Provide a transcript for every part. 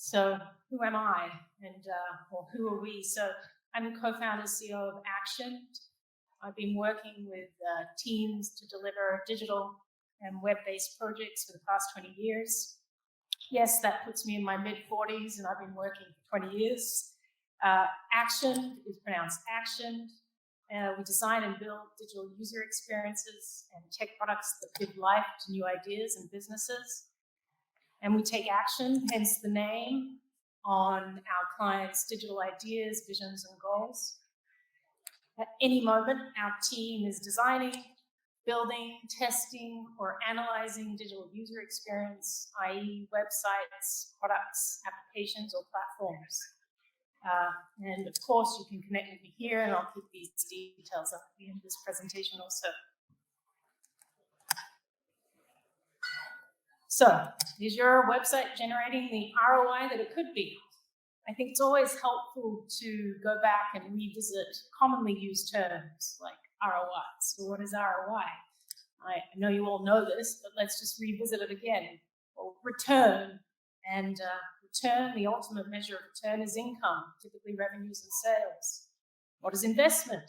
So who am I, and or who are we? So I'm the co-founder CEO of Axioned. I've been working with teams to deliver digital and web-based projects for the past 20 years. Yes, that puts me in my mid-40s, and I've been working for 20 years. Axioned is pronounced Axioned. We design and build digital user experiences and tech products that give life to new ideas and businesses. And we take action, hence the name, on our clients' digital ideas, visions, and goals. At any moment, our team is designing, building, testing, or analyzing digital user experience, i.e. websites, products, applications, or platforms. And of course, you can connect with me here, and I'll keep these details up at the end of this presentation also. So, is your website generating the ROI that it could be? I think it's always helpful to go back and revisit commonly used terms like ROI. So what is ROI? I know you all know this, but let's just revisit it again. Well, return. And return, the ultimate measure of return is income, typically revenues and sales. What is investment?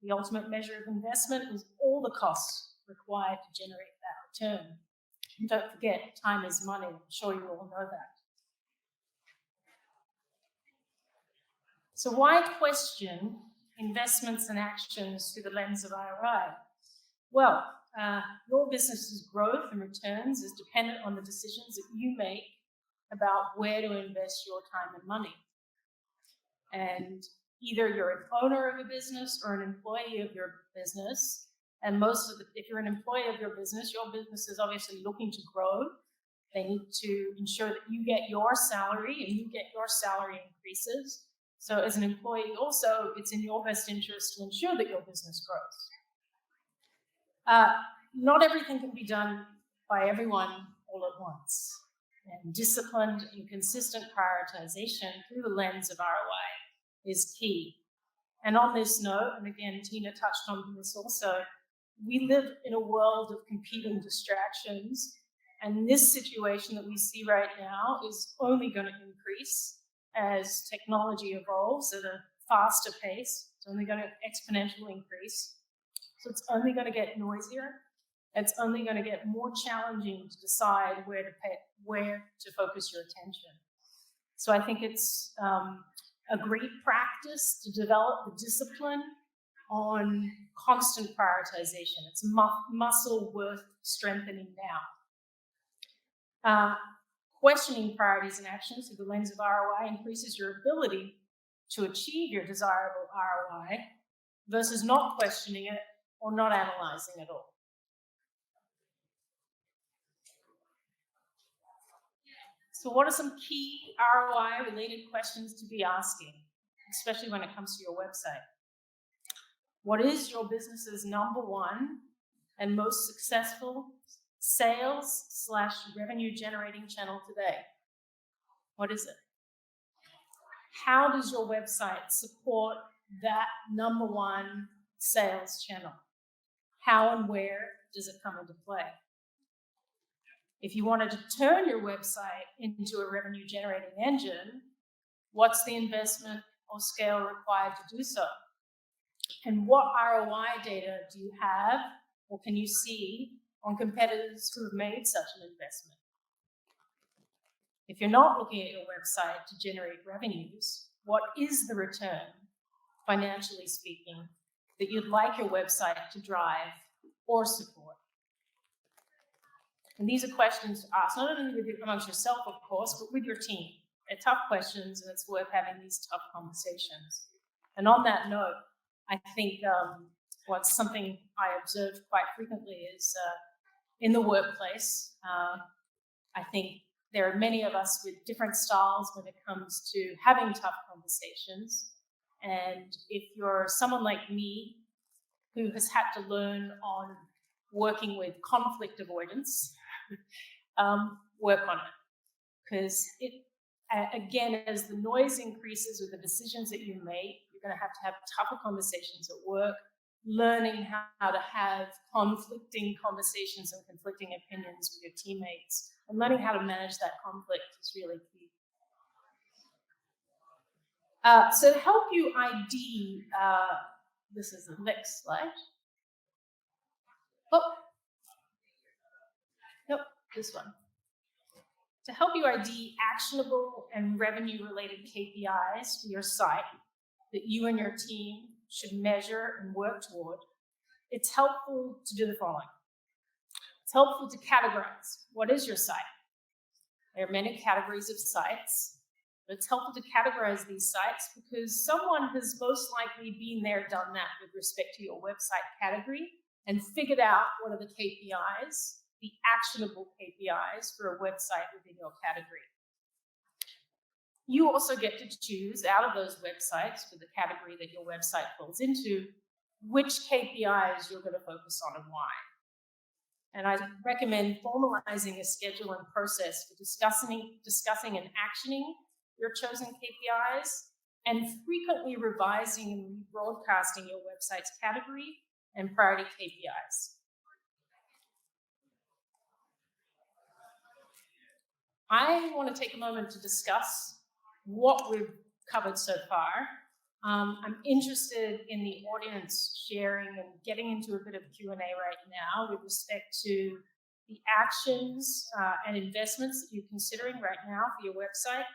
The ultimate measure of investment is all the costs required to generate that return. And don't forget, time is money. I'm sure you all know that. So why question investments and actions through the lens of ROI? Well, your business's growth and returns is dependent on the decisions that you make about where to invest your time and money. And either you're an owner of a business or an employee of your business. And if you're an employee of your business is obviously looking to grow. They need to ensure that you get your salary and you get your salary increases. So as an employee also, it's in your best interest to ensure that your business grows. Not everything can be done by everyone all at once. And disciplined and consistent prioritization through the lens of ROI is key. And on this note, and again, Tina touched on this also, we live in a world of competing distractions, and this situation that we see right now is only going to increase as technology evolves at a faster pace. It's only going to exponentially increase. So it's only going to get noisier. It's only going to get more challenging to decide where to focus your attention. So I think it's a great practice to develop the discipline on constant prioritization. It's a muscle worth strengthening now. Questioning priorities and actions through the lens of ROI increases your ability to achieve your desirable ROI versus not questioning it or not analyzing it all. So what are some key ROI-related questions to be asking, especially when it comes to your website? What is your business's number one and most successful sales/revenue generating channel today? What is it? How does your website support that number one sales channel? How and where does it come into play? If you wanted to turn your website into a revenue generating engine, what's the investment or scale required to do so? And what ROI data do you have or can you see on competitors who have made such an investment? If you're not looking at your website to generate revenues, what is the return, financially speaking, that you'd like your website to drive or support? And these are questions to ask, not only amongst yourself, of course, but with your team. They're tough questions, and it's worth having these tough conversations. And on that note, I think what's something I observe quite frequently is in the workplace, I think there are many of us with different styles when it comes to having tough conversations. And if you're someone like me who has had to learn on working with conflict avoidance, work on it. Because again, as the noise increases with the decisions that you make, you're going to have tougher conversations at work, learning how to have conflicting conversations and conflicting opinions with your teammates, and learning how to manage that conflict is really key. So to help you ID, this is the next slide. Oh, nope, this one. To help you ID actionable and revenue-related KPIs for your site that you and your team should measure and work toward, it's helpful to do the following. It's helpful to categorize. What is your site? There are many categories of sites, but it's helpful to categorize these sites because someone has most likely been there, done that with respect to your website category and figured out what are the KPIs, the actionable KPIs for a website within your category. You also get to choose out of those websites for the category that your website falls into, which KPIs you're going to focus on and why. And I recommend formalizing a schedule and process for discussing and actioning your chosen KPIs and frequently revising and rebroadcasting your website's category and priority KPIs. I want to take a moment to discuss what we've covered so far. I'm interested in the audience sharing and getting into a bit of Q&A right now with respect to the actions and investments that you're considering right now for your website,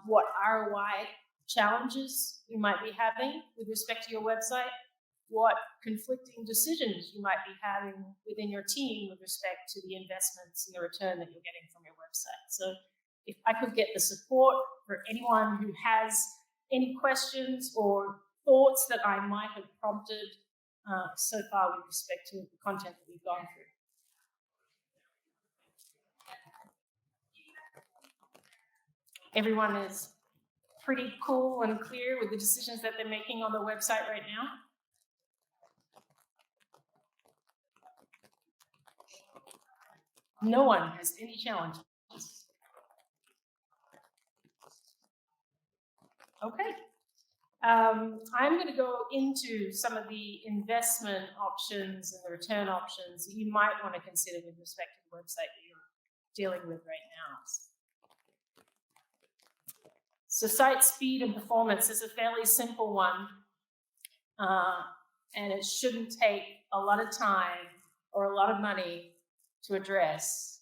what ROI challenges you might be having with respect to your website, what conflicting decisions you might be having within your team with respect to the investments and the return that you're getting from your website. So if I could get the support for anyone who has any questions or thoughts that I might have prompted so far with respect to the content that we've gone through. Everyone is pretty cool and clear with the decisions that they're making on the website right now. No one has any challenges. Okay. I'm going to go into some of the investment options and the return options that you might want to consider with respect to the website that you're dealing with right now. So site speed and performance is a fairly simple one, and it shouldn't take a lot of time or a lot of money to address.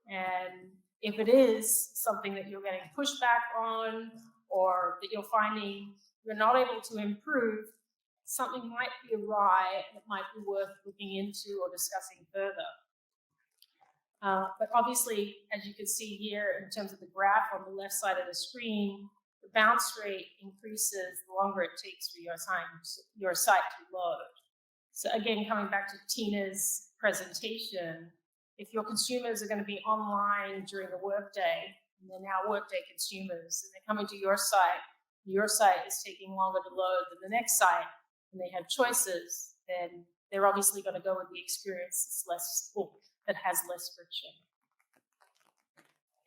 And if it is something that you're getting pushback on or that you're finding you're not able to improve, something might be awry and it might be worth looking into or discussing further. But obviously, as you can see here in terms of the graph on the left side of the screen, the bounce rate increases the longer it takes for your site to load. So again, coming back to Tina's presentation, if your consumers are going to be online during the workday, and they're now workday consumers, and they're coming to your site is taking longer to load than the next site, and they have choices, then they're obviously going to go with the experience that has less friction.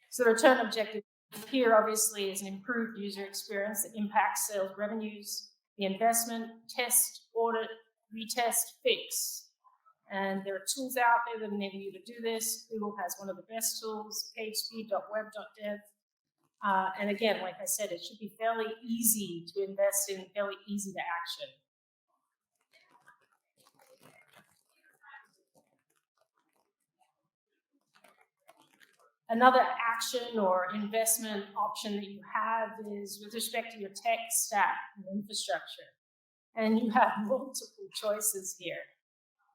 So the return objective here obviously is an improved user experience that impacts sales revenues, the investment, test, audit, retest, fix. And there are tools out there that enable you to do this. Google has one of the best tools, pagespeed.web.dev. And again, like I said, it should be fairly easy to invest in, fairly easy to action. Another action or investment option that you have is with respect to your tech stack and infrastructure. And you have multiple choices here.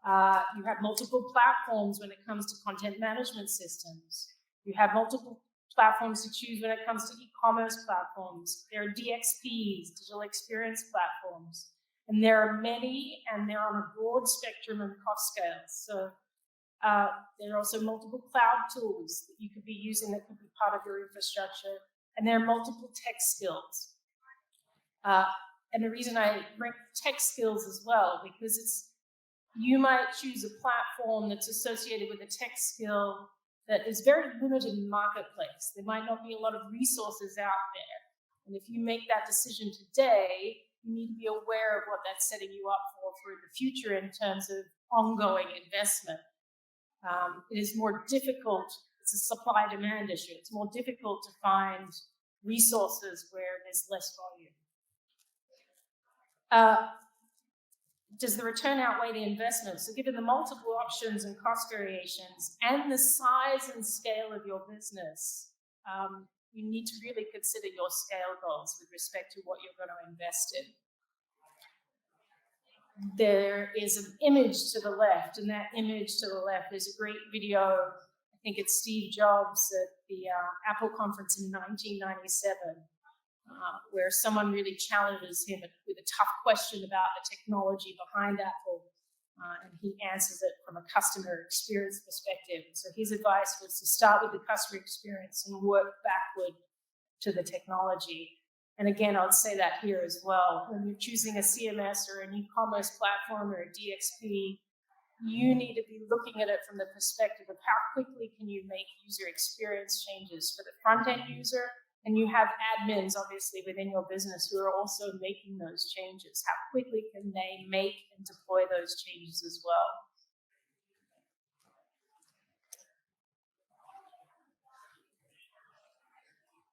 You have multiple platforms when it comes to content management systems. You have multiple platforms to choose when it comes to e-commerce platforms. There are DXPs, digital experience platforms, and there are many, and they're on a broad spectrum of cost scales. So there are also multiple cloud tools that you could be using that could be part of your infrastructure, and there are multiple tech skills. And the reason I rank tech skills as well, because you might choose a platform that's associated with a tech skill that is very limited in the marketplace. There might not be a lot of resources out there. And if you make that decision today, you need to be aware of what that's setting you up for the future in terms of ongoing investment. It is more difficult, it's a supply-demand issue. It's more difficult to find resources where there's less volume. Does the return outweigh the investment? So given the multiple options and cost variations and the size and scale of your business, you need to really consider your scale goals with respect to what you're going to invest in. There is an image to the left, and that image to the left is a great video. I think it's Steve Jobs at the Apple conference in 1997, where someone really challenges him with a tough question about the technology behind Apple, and he answers it from a customer experience perspective. So his advice was to start with the customer experience and work backward to the technology. And again, I would say that here as well. When you're choosing a CMS or an e-commerce platform or a DXP, you need to be looking at it from the perspective of how quickly can you make user experience changes for the front-end user, and you have admins, obviously, within your business who are also making those changes. How quickly can they make and deploy those changes as well?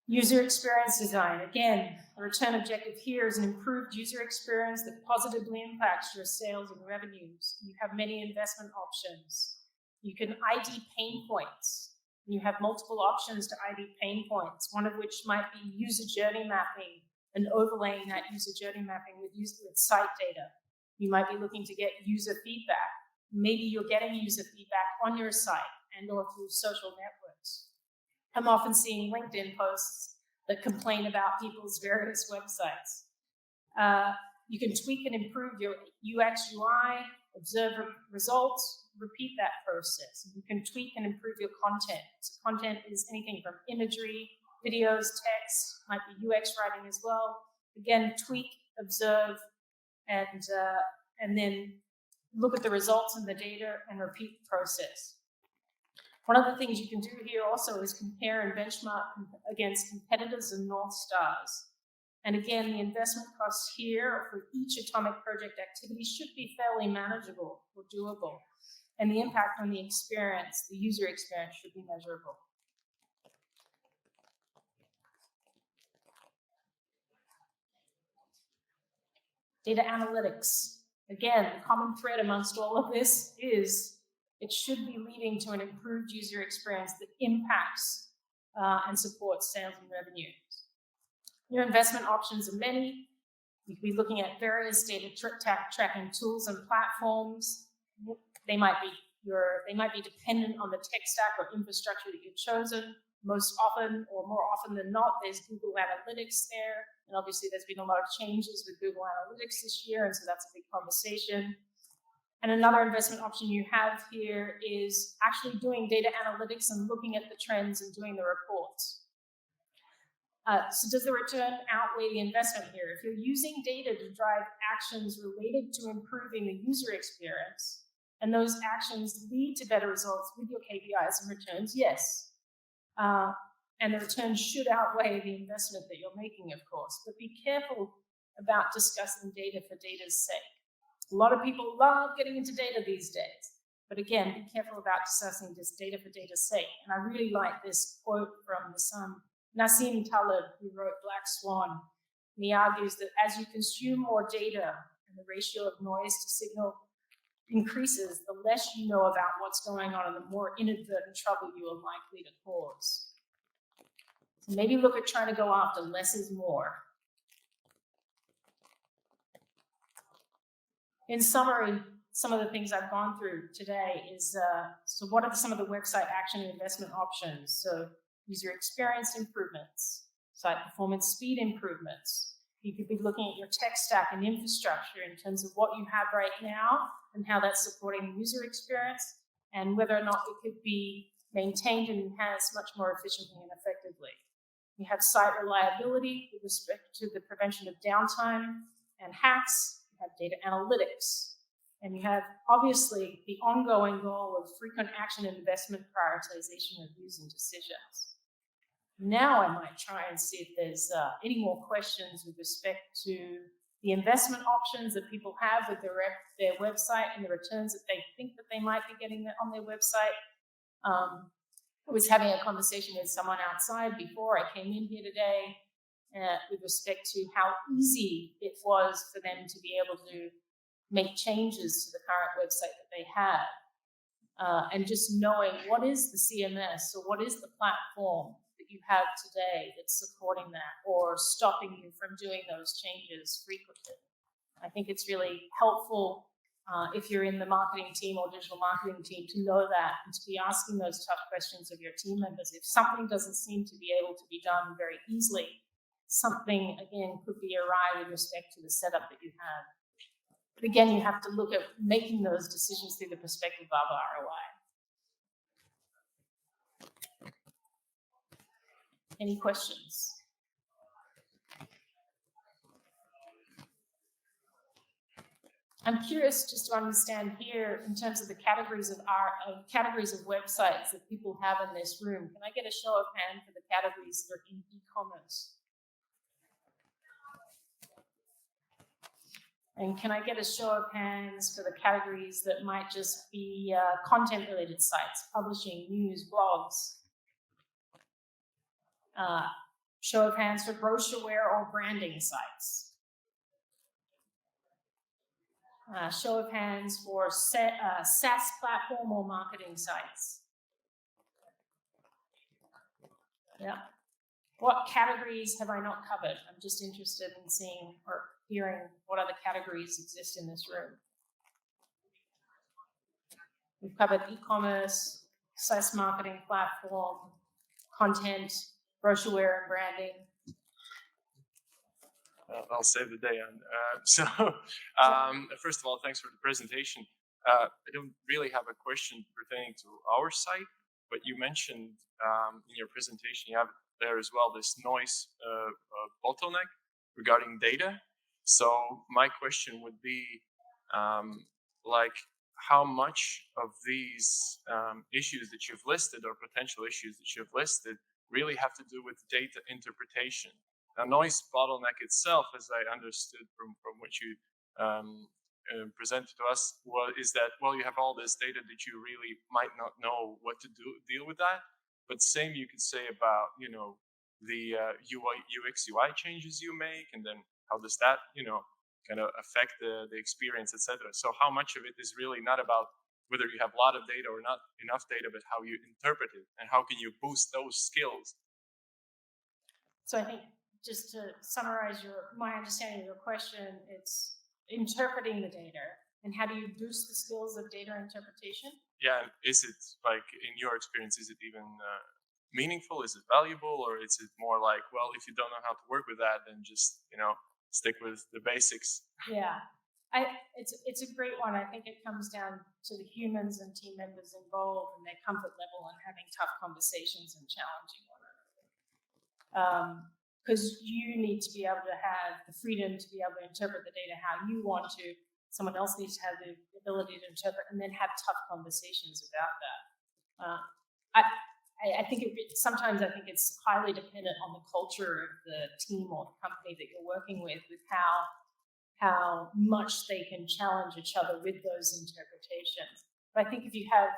User experience design. Again, the return objective here is an improved user experience that positively impacts your sales and revenues. You have many investment options. You can ID pain points. You have multiple options to ID pain points, one of which might be user journey mapping and overlaying that user journey mapping with site data. You might be looking to get user feedback. Maybe you're getting user feedback on your site and or through social networks. I'm often seeing LinkedIn posts that complain about people's various websites. You can tweak and improve your UX, UI, observe results, repeat that process. You can tweak and improve your content. So content is anything from imagery, videos, text, might be UX writing as well. Again, tweak, observe, and then look at the results and the data and repeat the process. One of the things you can do here also is compare and benchmark against competitors and North Stars. And again, the investment costs here for each atomic project activity should be fairly manageable or doable. And the impact on the experience, the user experience, should be measurable. Data analytics. Again, the common thread amongst all of this is it should be leading to an improved user experience that impacts and supports sales and revenues. Your investment options are many. You could be looking at various data tracking tools and platforms. They might be dependent on the tech stack or infrastructure that you've chosen. Most often, or more often than not, there's Google Analytics there. And obviously, there's been a lot of changes with Google Analytics this year, and so that's a big conversation. And another investment option you have here is actually doing data analytics and looking at the trends and doing the reports. So does the return outweigh the investment here? If you're using data to drive actions related to improving the user experience, and those actions lead to better results with your KPIs and returns, yes. And the return should outweigh the investment that you're making, of course. But be careful about discussing data for data's sake. A lot of people love getting into data these days. But again, be careful about discussing this data for data's sake. And I really like this quote from Nassim Taleb, who wrote Black Swan. And he argues that as you consume more data and the ratio of noise to signal increases, the less you know about what's going on and the more inadvertent trouble you are likely to cause. So maybe look at trying to go after less is more. In summary, some of the things I've gone through today is, so what are some of the website action and investment options? So user experience improvements, site performance speed improvements. You could be looking at your tech stack and infrastructure in terms of what you have right now and how that's supporting the user experience and whether or not it could be maintained and enhanced much more efficiently and effectively. You have site reliability with respect to the prevention of downtime and hacks. You have data analytics. And you have, obviously, the ongoing goal of frequent action and investment prioritization, reviews, and decisions. Now I might try and see if there's any more questions with respect to the investment options that people have with their website and the returns that they think that they might be getting on their website. I was having a conversation with someone outside before I came in here today with respect to how easy it was for them to be able to make changes to the current website that they had. And just knowing what is the CMS or what is the platform that you have today that's supporting that or stopping you from doing those changes frequently. I think it's really helpful if you're in the marketing team or digital marketing team to know that and to be asking those tough questions of your team members. If something doesn't seem to be able to be done very easily, something, again, could be awry with respect to the setup that you have. But again, you have to look at making those decisions through the perspective of ROI. Any questions? I'm curious just to understand here in terms of the categories of websites that people have in this room. Can I get a show of hands for the categories that are in e-commerce? And can I get a show of hands for the categories that might just be content-related sites, publishing, news, blogs? Show of hands for brochureware or branding sites. Show of hands for SaaS platform or marketing sites. Yeah. What categories have I not covered? I'm just interested in seeing or hearing what other categories exist in this room. We've covered e-commerce, SaaS marketing platform, content, brochureware and branding. I'll save the day on. First of all, thanks for the presentation. I don't really have a question pertaining to our site, but you mentioned in your presentation, you have there as well this noise bottleneck regarding data. So my question would be, like, how much of these issues that you've listed or potential issues that you've listed really have to do with data interpretation? Now, noise bottleneck itself, as I understood from what you presented to us, is that, well, you have all this data that you really might not know what to deal with that. But same you could say about, the UX, UI changes you make, and then how does that, kind of affect the experience, etc. So how much of it is really not about whether you have a lot of data or not enough data, but how you interpret it and how can you boost those skills? So I think, just to summarize my understanding of your question, it's interpreting the data and how do you boost the skills of data interpretation? Yeah, is it, like, in your experience, is it even meaningful? Is it valuable? Or is it more like, well, if you don't know how to work with that, then just, stick with the basics? Yeah, it's a great one. I think it comes down to the humans and team members involved and their comfort level and having tough conversations and challenging one another. Because you need to be able to have the freedom to be able to interpret the data how you want to. Someone else needs to have the ability to interpret and then have tough conversations about that. I think sometimes I think it's highly dependent on the culture of the team or the company that you're working with how much they can challenge each other with those interpretations. But I think if you have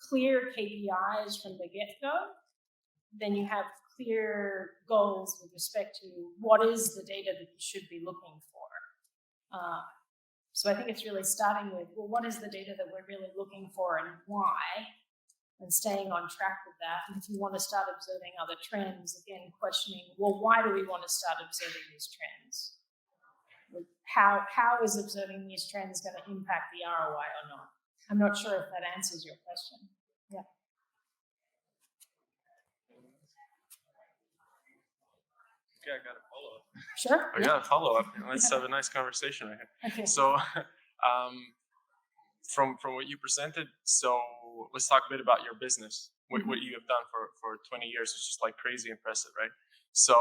clear KPIs from the get-go, then you have clear goals with respect to what is the data that you should be looking for. So I think it's really starting with, well, what is the data that we're really looking for and why, and staying on track with that. And if you want to start observing other trends, again, questioning, well, why do we want to start observing these trends? How is observing these trends going to impact the ROI or not? I'm not sure if that answers your question. Yeah. Okay, I got a follow-up. Sure. I got a follow-up. Let's have a nice conversation right here. Okay. So, from what you presented, so let's talk a bit about your business. What you have done for 20 years is just like crazy impressive, right? So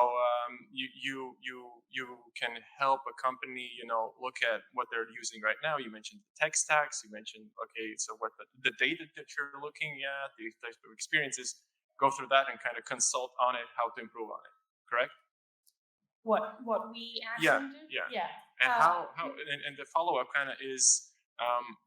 you can help a company, look at what they're using right now. You mentioned the tech stacks. You mentioned, okay, so what the data that you're looking at, the types of experiences, go through that and kind of consult on it, how to improve on it. Correct? What we Axioned do? Yeah. And how and the follow up kind of is,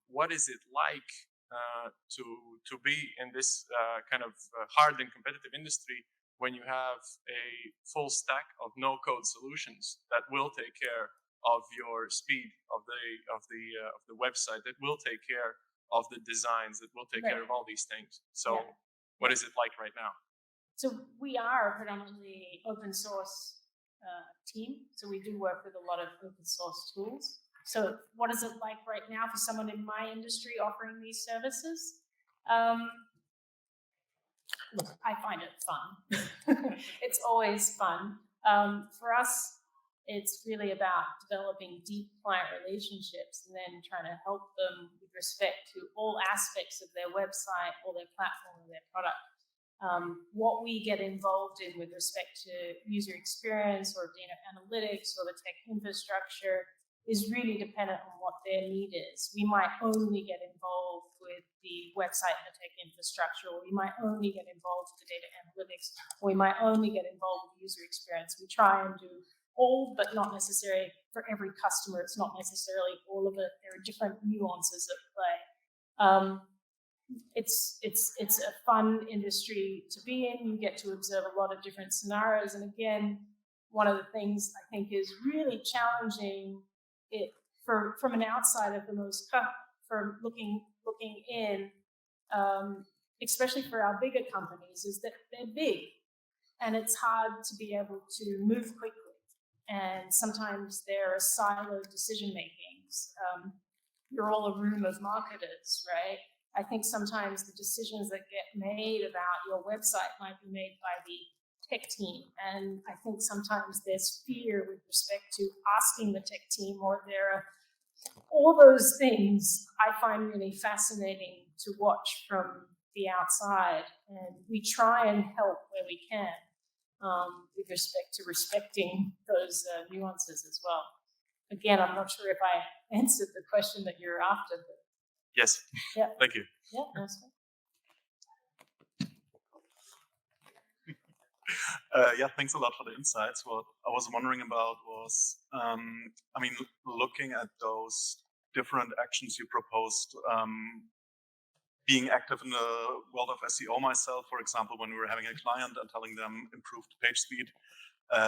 what is it like to be in this kind of hard and competitive industry when you have a full stack of no-code solutions that will take care of your speed of the website, that will take care of the designs, that will take care of all these things. So what is it like right now? So we are a predominantly open source team. So we do work with a lot of open source tools. So what is it like right now for someone in my industry offering these services? Look, I find it fun. It's always fun. For us, it's really about developing deep client relationships and then trying to help them with respect to all aspects of their website or their platform or their product. What we get involved in with respect to user experience or data analytics or the tech infrastructure is really dependent on what their need is. We might only get involved with the website and the tech infrastructure, or we might only get involved with the data analytics, or we might only get involved with user experience. We try and do all, but not necessarily for every customer. It's not necessarily all of it. There are different nuances at play. It's a fun industry to be in. You get to observe a lot of different scenarios. And again, one of the things I think is really challenging it from an outsider for looking in, especially for our bigger companies, is that they're big and it's hard to be able to move quickly. And sometimes there are siloed decision makings. You're all a room of marketers, right? I think sometimes the decisions that get made about your website might be made by the tech team. And I think sometimes there's fear with respect to asking the tech team, or there are all those things I find really fascinating to watch from the outside. And we try and help where we can with respect to respecting those nuances as well. Again, I'm not sure if I answered the question that you're after. But yes. Yeah. Thank you. Yeah, that's fine. Yeah, thanks a lot for the insights. What I was wondering about was, looking at those different actions you proposed, being active in the world of SEO myself, for example, when we were having a client and telling them improved page speed,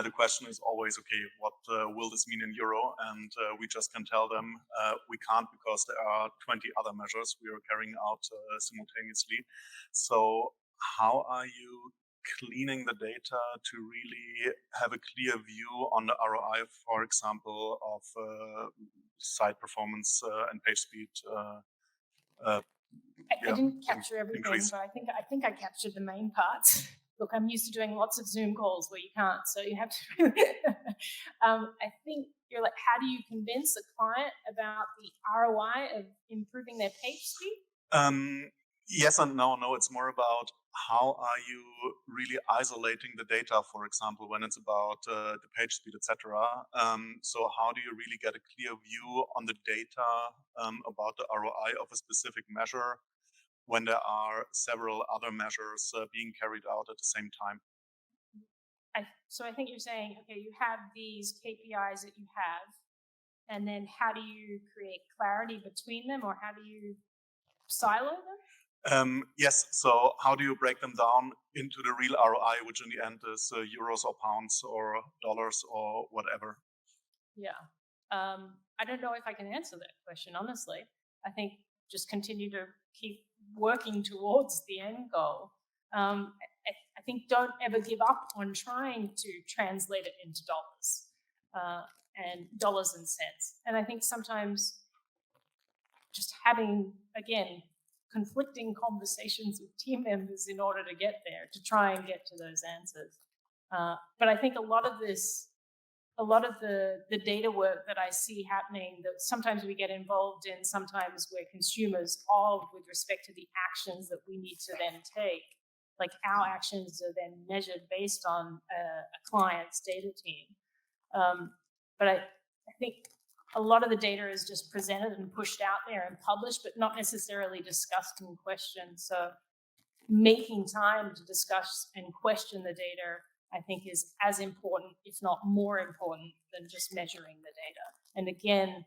the question is always, okay, what will this mean in euro? And we just can tell them we can't, because there are 20 other measures we are carrying out simultaneously. So how are you cleaning the data to really have a clear view on the ROI, for example, of site performance and page speed? I didn't capture everything, but I think I captured the main parts. Look, I'm used to doing lots of Zoom calls where you can't, so you have to. I think you're like, how do you convince a client about the ROI of improving their page speed? Yes and no. No, it's more about how are you really isolating the data, for example, when it's about the page speed, etc. So how do you really get a clear view on the data about the ROI of a specific measure when there are several other measures being carried out at the same time? So I think you're saying, okay, you have these KPIs that you have, and then how do you create clarity between them, or how do you silo them? Yes, so how do you break them down into the real ROI, which in the end is euros or pounds or dollars or whatever? Yeah, I don't know if I can answer that question, honestly. I think just continue to keep working towards the end goal. I think don't ever give up on trying to translate it into dollars and cents. And I think sometimes just having, again, conflicting conversations with team members in order to get there, to try and get to those answers. But I think a lot of the data work that I see happening, that sometimes we get involved in, sometimes we're consumers of, with respect to the actions that we need to then take. Like our actions are then measured based on a client's data team. But I think a lot of the data is just presented and pushed out there and published, but not necessarily discussed and questioned. So making time to discuss and question the data, I think, is as important, if not more important, than just measuring the data. And again,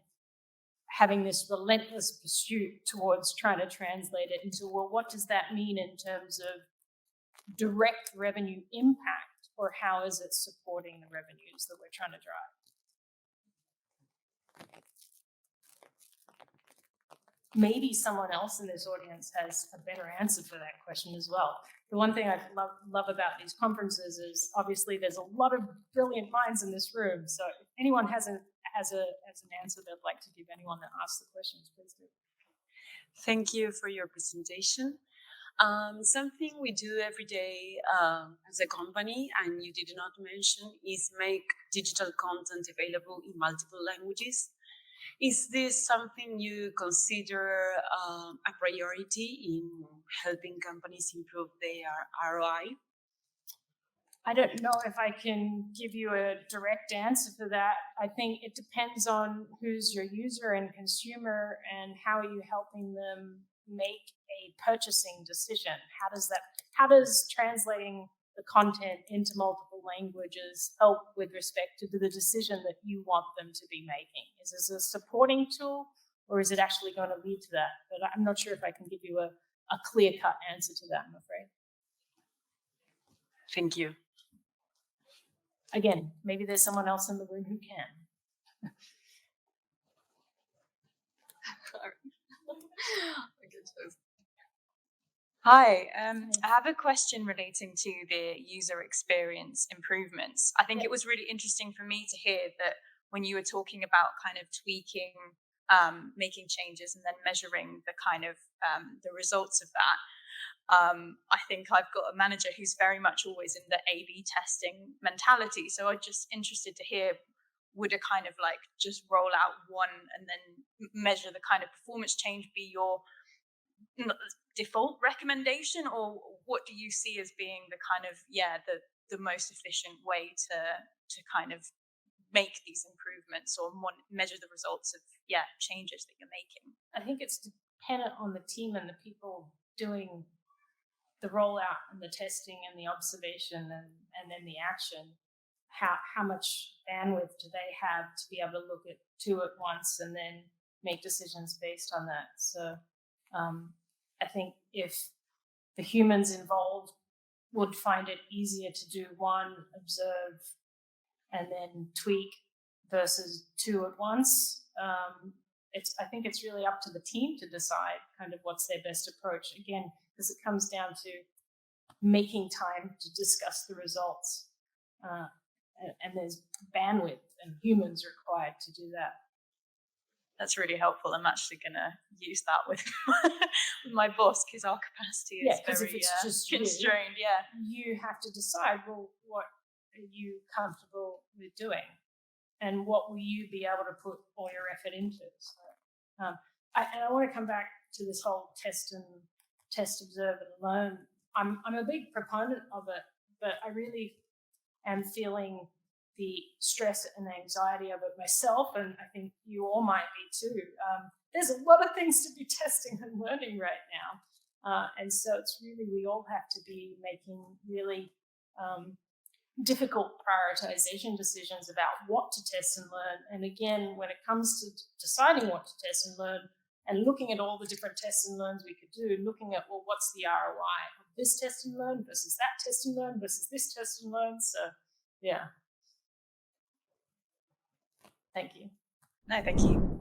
having this relentless pursuit towards trying to translate it into, well, what does that mean in terms of direct revenue impact, or how is it supporting the revenues that we're trying to drive? Maybe someone else in this audience has a better answer for that question as well. The one thing I love about these conferences is obviously there's a lot of brilliant minds in this room. So if anyone has an answer they'd like to give anyone that asks the questions, please do. Thank you for your presentation. Something we do every day as a company, and you did not mention, is make digital content available in multiple languages. Is this something you consider a priority in helping companies improve their ROI? I don't know if I can give you a direct answer for that. I think it depends on who's your user and consumer and how are you helping them make a purchasing decision. How does translating the content into multiple languages help with respect to the decision that you want them to be making? Is this a supporting tool, or is it actually going to lead to that? But I'm not sure if I can give you a clear-cut answer to that, I'm afraid. Thank you. Again, maybe there's someone else in the room who can. Hi, I have a question relating to the user experience improvements. I think it was really interesting for me to hear that when you were talking about kind of tweaking, making changes and then measuring the kind of the results of that. I think I've got a manager who's very much always in the A/B testing mentality. So I'm just interested to hear, would a kind of like just roll out one and then measure the kind of performance change be your default recommendation, or what do you see as being the kind of the most efficient way to kind of make these improvements or measure the results of changes that you're making? I think it's dependent on the team and the people doing the rollout and the testing and the observation and then the action. How much bandwidth do they have to be able to look at two at once and then make decisions based on that? So I think if the humans involved would find it easier to do one, observe, and then tweak versus two at once, I think it's really up to the team to decide kind of what's their best approach. Again, because it comes down to making time to discuss the results. And there's bandwidth and humans required to do that. That's really helpful. I'm actually going to use that with my boss because our capacity is very if it's just constrained. You have to decide, well, what are you comfortable with doing? And what will you be able to put all your effort into? So, I want to come back to this whole test, observe, and learn. I'm a big proponent of it, but I really am feeling the stress and anxiety of it myself, and I think you all might be too. There's a lot of things to be testing and learning right now, and so it's really, we all have to be making really difficult prioritization decisions about what to test and learn. And again, when it comes to deciding what to test and learn and looking at all the different tests and learns we could do, looking at, well, what's the ROI of this test and learn versus that test and learn versus this test and learn. So yeah. Thank you. No, thank you.